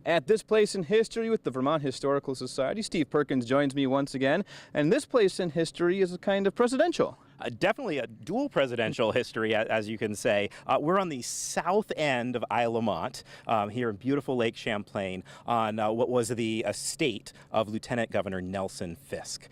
At this place in history with the Vermont Historical Society, Steve Perkins joins me once again, and this place in history is a kind of presidential. Definitely a dual presidential history, as you can say. We're on the south end of Isle La Motte, here in beautiful Lake Champlain, on what was the estate of Lieutenant Governor Nelson Fisk.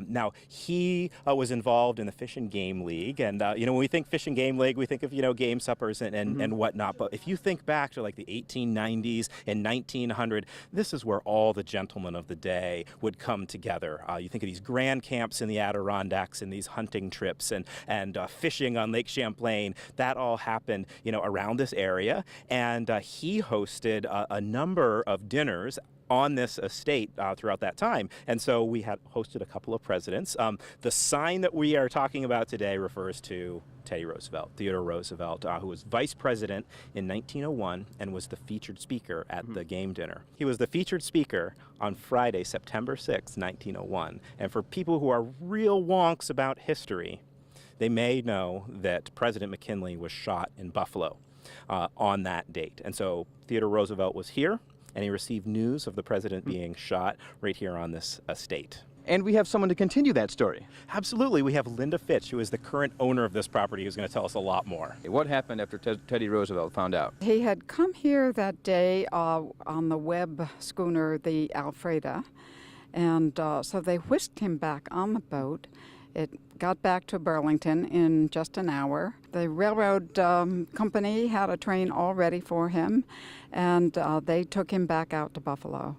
Now, he was involved in the Fish and Game League, and when we think Fish and Game League, we think of game suppers and whatnot. But if you think back to like the 1890s and 1900, this is where all the gentlemen of the day would come together. You think of these grand camps in the Adirondacks and these hunting trips and fishing on Lake Champlain. That all happened, around this area, and he hosted a number of dinners on this estate throughout that time. And so we had hosted a couple of presidents. The sign that we are talking about today refers to Teddy Roosevelt, Theodore Roosevelt, who was vice president in 1901 and was the featured speaker at the game dinner. He was the featured speaker on Friday, September 6, 1901. And for people who are real wonks about history, they may know that President McKinley was shot in Buffalo on that date. And so Theodore Roosevelt was here, and he received news of the president being shot right here on this estate. And we have someone to continue that story. Absolutely. We have Linda Fitch, who is the current owner of this property, who's going to tell us a lot more. What happened after Teddy Roosevelt found out? He had come here that day on the Webb schooner, the Alfreda, and so they whisked him back on the boat. It got back to Burlington in just an hour. The railroad company had a train all ready for him, and they took him back out to Buffalo.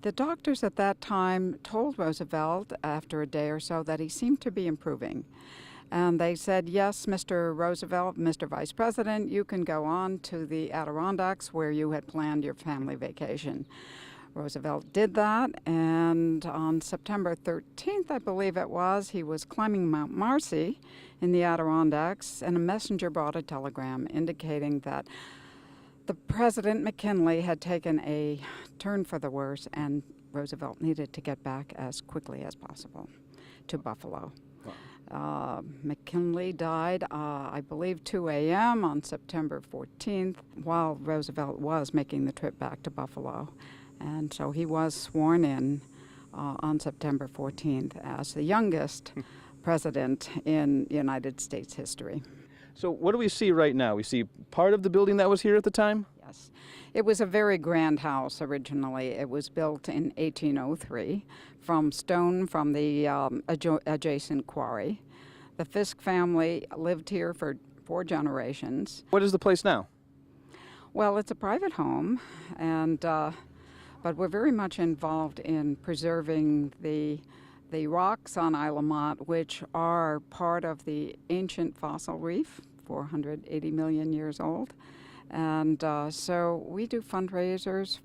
The doctors at that time told Roosevelt after a day or so that he seemed to be improving. And they said, yes, Mr. Roosevelt, Mr. Vice President, you can go on to the Adirondacks where you had planned your family vacation. Roosevelt did that, and on September 13th, I believe it was, he was climbing Mount Marcy in the Adirondacks, and a messenger brought a telegram indicating that the President McKinley had taken a turn for the worse, and Roosevelt needed to get back as quickly as possible to Buffalo. McKinley died, I believe, 2 a.m. on September 14th, while Roosevelt was making the trip back to Buffalo. And so he was sworn in on September 14th as the youngest president in United States history. So what do we see right now? We see part of the building that was here at the time? Yes. It was a very grand house originally. It was built in 1803 from stone from the adjacent quarry. The Fisk family lived here for 4 generations. What is the place now? Well, it's a private home, and but we're very much involved in preserving the rocks on Isle La Motte, which are part of the ancient fossil reef, 480 million years old. And so we do fundraisers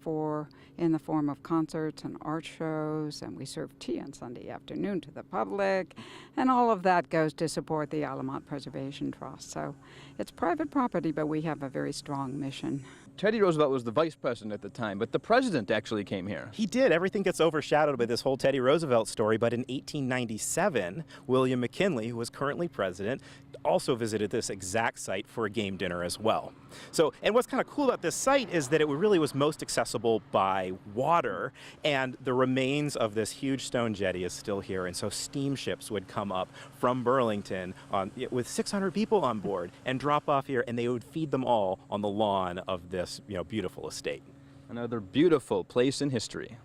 in the form of concerts and art shows, and we serve tea on Sunday afternoon to the public, and all of that goes to support the Isle La Motte Preservation Trust. So it's private property, but we have a very strong mission. Teddy Roosevelt was the vice president at the time, but the president actually came here. He did. Everything gets overshadowed by this whole Teddy Roosevelt story, but in 1897, William McKinley, who was currently president, also visited this exact site for a game dinner as well. So, and what's kind of cool about this site is that it really was most accessible by water, and the remains of this huge stone jetty is still here, and so steamships would come up from Burlington with 600 people on board and drop off here, and they would feed them all on the lawn of this beautiful estate. Another beautiful place in history.